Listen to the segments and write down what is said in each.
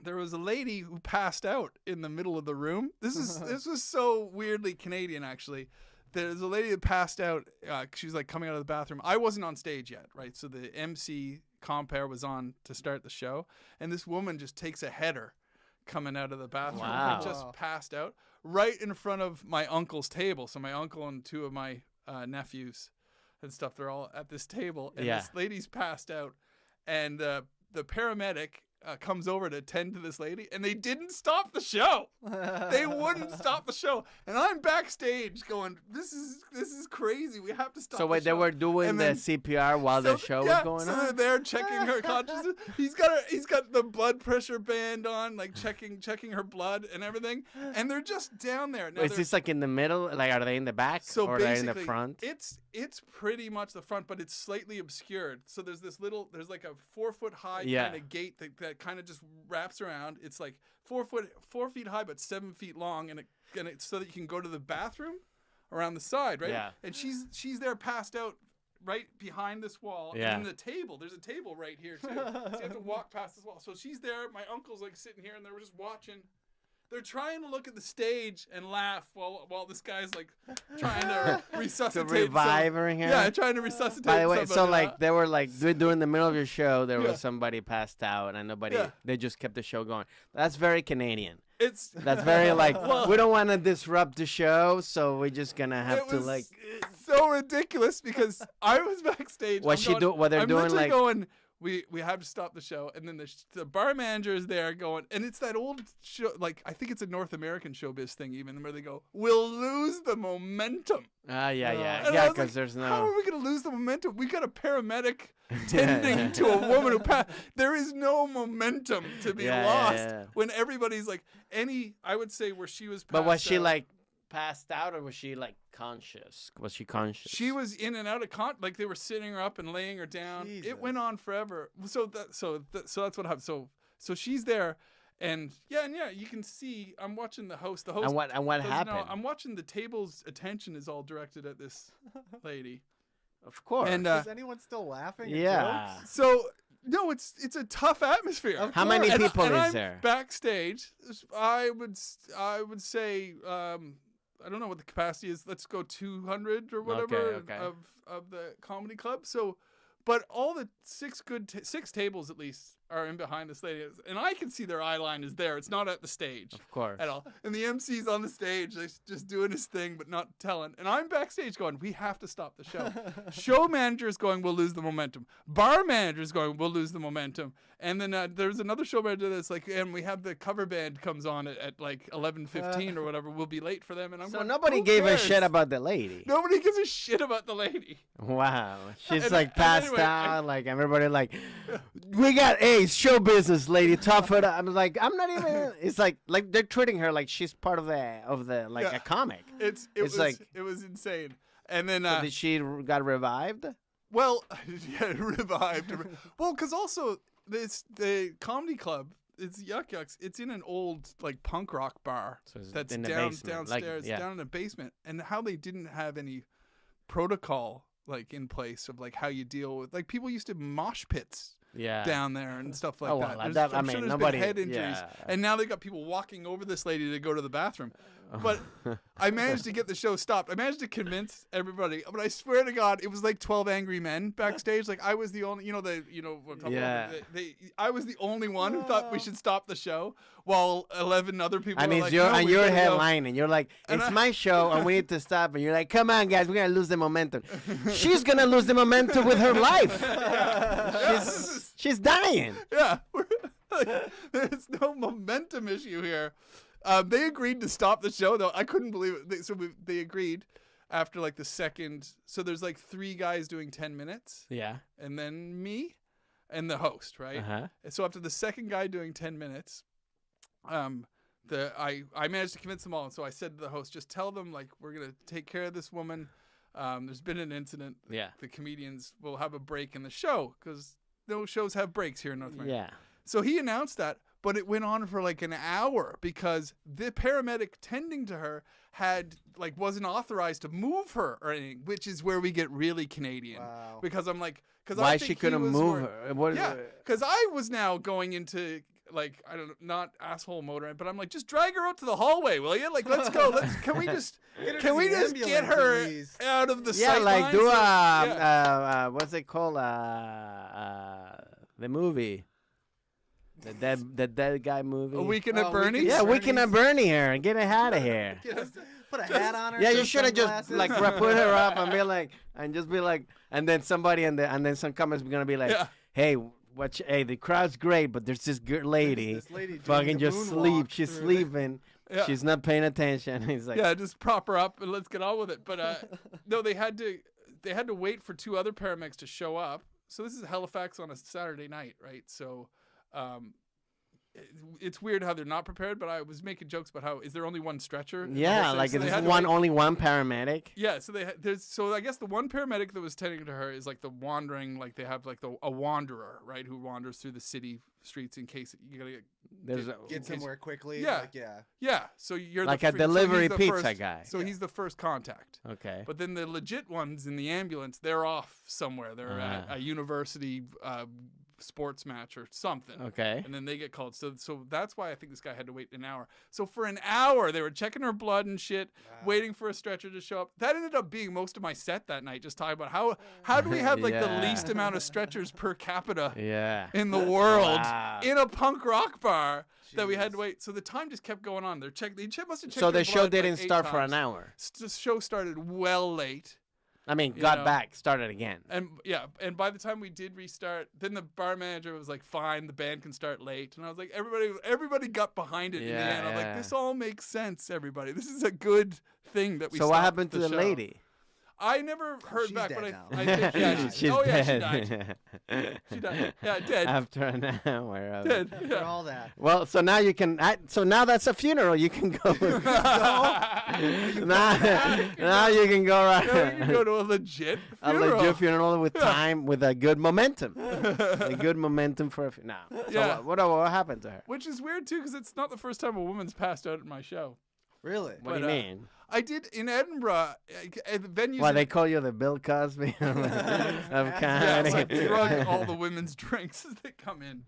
there was a lady who passed out in the middle of the room. This was so weirdly Canadian, actually. There's a lady that passed out. She was like coming out of the bathroom. I wasn't on stage yet, right? So the MC compere was on to start the show, and this woman just takes a header coming out of the bathroom. Wow. Just passed out right in front of my uncle's table. So my uncle and two of my nephews and stuff, they're all at this table, and this lady's passed out, and the paramedic comes over to attend to this lady, and they didn't stop the show. They wouldn't stop the show, and I'm backstage going, "This is crazy. We have to stop." So wait, they were doing the CPR while the show was going on. So they're there checking her consciousness. He's got the blood pressure band on, like checking her blood and everything, and they're just down there. Now is this like in the middle? Like, are they in the back or are they in the front? It's pretty much the front, but it's slightly obscured. So there's there's like a 4 foot high kind of gate that kind of just wraps around. It's like 4 feet high, but 7 feet long, and it's so that you can go to the bathroom around the side, right? Yeah. And she's there passed out right behind this wall. Yeah. And then there's a table right here too. So you have to walk past this wall. So she's there. My uncle's like sitting here, and they were just watching. They're trying to look at the stage and laugh while this guy's like trying to resuscitate. To revive her here? Yeah, trying to resuscitate. By the way, somebody. so like they were like during the middle of your show, there was somebody passed out and nobody. Yeah. They just kept the show going. That's very Canadian. That's very like we don't want to disrupt the show, so we're just gonna have to like. It's so ridiculous because I was backstage. What they're doing like going. We have to stop the show, and then the bar manager is there going, and it's that old show, like I think it's a North American showbiz thing, even where they go, "We'll lose the momentum." Yeah, because there's no. How are we going to lose the momentum? We got a paramedic tending to a woman who passed. There is no momentum to be lost when everybody's like I would say where she was. But was she like passed out, or was she like conscious? Was she conscious? She was in and out of like they were sitting her up and laying her down. Jesus. It went on forever. So that's what happened. So she's there, and you can see. I'm watching the host. And what happened? I'm watching the table's attention is all directed at this lady. Of course. And is anyone still laughing? Yeah. So. No, it's a tough atmosphere. How many people is there? Backstage, I would say I don't know what the capacity is. Let's go 200 or whatever of the comedy club. So, but all the six tables at least are in behind this lady, and I can see their eye line is there. It's not at the stage, of course, at all. And the MC's on the stage, just doing his thing, but not telling. And I'm backstage going, "We have to stop the show." Show manager's going, "We'll lose the momentum." Bar manager's going, "We'll lose the momentum." And then there's another show manager that's like, and we have the cover band comes on at like 11:15 or whatever. We'll be late for them. And I'm so going, nobody gave a shit about the lady. Nobody gives a shit about the lady. Wow, she's like passed out. Like everybody like, we got show business lady, tough it up. I'm like, I'm not even. It's like they're treating her like she's part of the like a comic. It was insane. And then so did she got revived? Well, revived. Well, because also the comedy club. It's Yucks. It's in an old like punk rock bar that's in the downstairs, down in the basement. And how they didn't have any protocol like in place of like how you deal with like people used to mosh pits down there and stuff like that. I'm sure there's been head injuries, and now they got people walking over this lady to go to the bathroom. But I managed to get the show stopped. I managed to convince everybody, but I swear to God, it was like 12 angry men backstage. Like I was the only, I was the only one who thought we should stop the show, while 11 other people. And were it's like, you're headlining. You're like, it's my show, and we need to stop. And you're like, come on, guys, we're gonna lose the momentum. She's gonna lose the momentum with her life. She's dying. Yeah, there's no momentum issue here. They agreed to stop the show, though. I couldn't believe it. They agreed after like the second. So there's like 3 guys doing 10 minutes. Yeah. And then me and the host, right? Uh-huh. And so after the second guy doing 10 minutes, I managed to convince them all. And so I said to the host, just tell them like we're gonna take care of this woman. There's been an incident. Yeah. The comedians will have a break in the show because no shows have breaks here in North America. Yeah. So he announced that, but it went on for like an hour because the paramedic tending to her wasn't authorized to move her or anything, which is where we get really Canadian. Wow. Because I'm like, why she couldn't move her? Because I was now going into like I don't know, not asshole motor, but I'm like, just drag her out to the hallway, will you? Like, let's go. Can we just get her out of the sight like lines? do what's it called? The movie. The dead guy movie. A Weekend at Bernie's? Yeah, Weekend at Bernie here and get her out of here. Put a hat on her. Yeah, you should have just like put her up and be like, and just be like, and then somebody and then some comments are gonna be like, hey, hey, the crowd's great, but there's this good lady, this lady fucking just sleep. She's sleeping. Yeah. She's not paying attention. He's like, yeah, just prop her up and let's get on with it. But no, they had to wait for 2 other paramedics to show up. So this is Halifax on a Saturday night, right? So it's weird how they're not prepared, but I was making jokes about how is there only one stretcher? Yeah, like so there's only one paramedic. Yeah, so I guess the one paramedic that was tending to her is like the wandering, like they have like a wanderer, right, who wanders through the city streets in case you gotta get somewhere quickly. Yeah, like, yeah. So you're like a delivery pizza guy. So he's the first contact. Okay. But then the legit ones in the ambulance, they're off somewhere. They're at a university sports match or something. Okay. And then they get called. So that's why I think this guy had to wait an hour. So for an hour, they were checking her blood and shit, waiting for a stretcher to show up. That ended up being most of my set that night, just talking about how do we have like the least amount of stretchers per capita in the world in a punk rock bar that we had to wait. So the time just kept going on. They must have checked So the show didn't like start for an hour. The show started well late. I mean, started again. And by the time we did restart, then the bar manager was like, fine, the band can start late. And I was like, everybody got behind it in the end. I'm like, this all makes sense, everybody. This is a good thing that we So what happened to the lady? I never heard back, but I think she's dead. She died. She died. Yeah, dead. After an hour of dead. After all that. Well, so now you can. So now that's a funeral. You can go. now you can go right. Now you can go to a legit funeral. A legit funeral with time, with a good momentum. A good momentum for a funeral. So what happened to her? Which is weird too, because it's not the first time a woman's passed out at my show. Really? What do you mean? I did in Edinburgh at venues. Why they call you the Bill Cosby of comedy? Yeah, it's like drug all the women's drinks as they come in.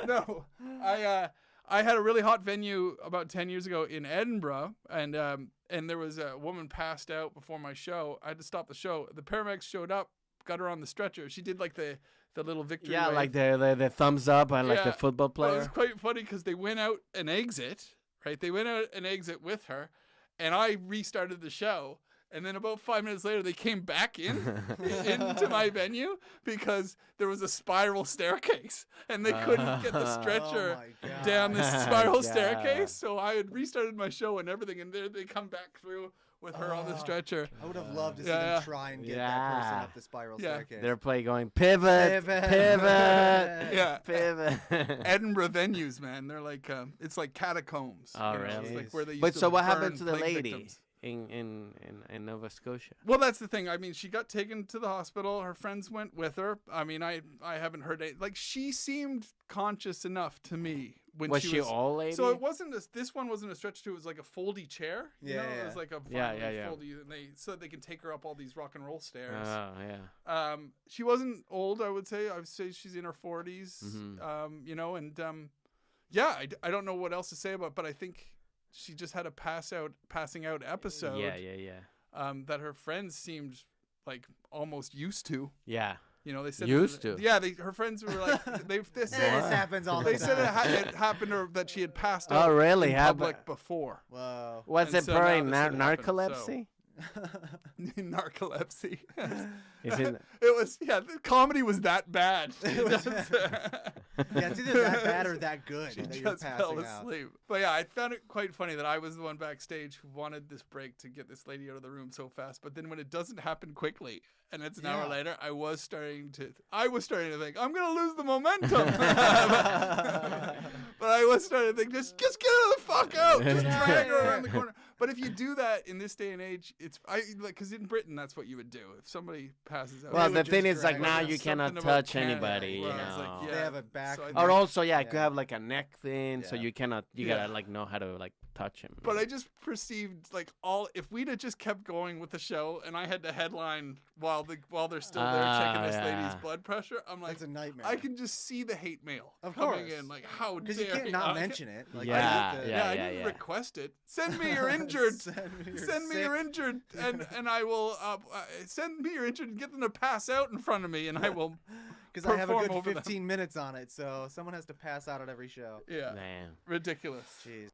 No, I had a really hot venue about 10 years ago in Edinburgh, and there was a woman passed out before my show. I had to stop the show. The paramedics showed up, got her on the stretcher. She did like the little victory wave. Like the thumbs up and like the football player. Well, it was quite funny because they went out an exit, right? They went out an exit with her. And I restarted the show, and then about 5 minutes later, they came back into my venue because there was a spiral staircase, and they couldn't get the stretcher down the spiral staircase. So I had restarted my show and everything, and there they come back through with her on the stretcher. I would have loved to see them try and get that person up the spiral staircase. They're going pivot. Pivot. Edinburgh venues, man. They're like it's like catacombs. Oh, really? It's like where they used but to so what burn happened to the lady victims. in Nova Scotia? Well, that's the thing. I mean, she got taken to the hospital. Her friends went with her. I mean, I haven't heard it. Like, she seemed conscious enough to me. Was she all lady? So it wasn't this one wasn't a stretcher too. It was like a foldy chair. You know? It was like a foldy, and they so they can take her up all these rock and roll stairs. Oh yeah. She wasn't old. I would say she's in her 40s. You know, and I don't know what else to say about it, but I think she just had a passing out episode. Yeah. That her friends seemed like almost used to. Yeah. You know, they said used to. Yeah, her friends were like, they said this happens all the time. They said it happened to her, that she had passed out. Oh, really? In public before. Whoa. Was it probably narcolepsy? Narcolepsy. It was the comedy was that bad. It's either that bad or that good. She just fell asleep. But yeah, I found it quite funny that I was the one backstage who wanted this break to get this lady out of the room so fast. But then when it doesn't happen quickly and it's an hour later, I was starting to think I'm gonna lose the momentum. But I was starting to think just get her the fuck out. Just drag her around the corner. But if you do that in this day and age, because in Britain that's what you would do if somebody passes out. Well, the thing is, like, now you cannot touch anybody. You know, they have a back. Or also, you have like a neck thing, so you cannot. You gotta like know how to like touch him. But I just perceived like if we'd have just kept going with the show, and I had to headline while they're still there checking this lady's blood pressure. I'm like, it's a nightmare. I can just see the hate mail of coming course. in. Like, how dare because you can't not mention it. Like, I didn't request it. Send me your injured. Send me your injured, and I will send me your injured and get them to pass out in front of me, and I will. Because I have a good 15 minutes on it, so someone has to pass out at every show. Yeah. Man. Ridiculous. Jeez.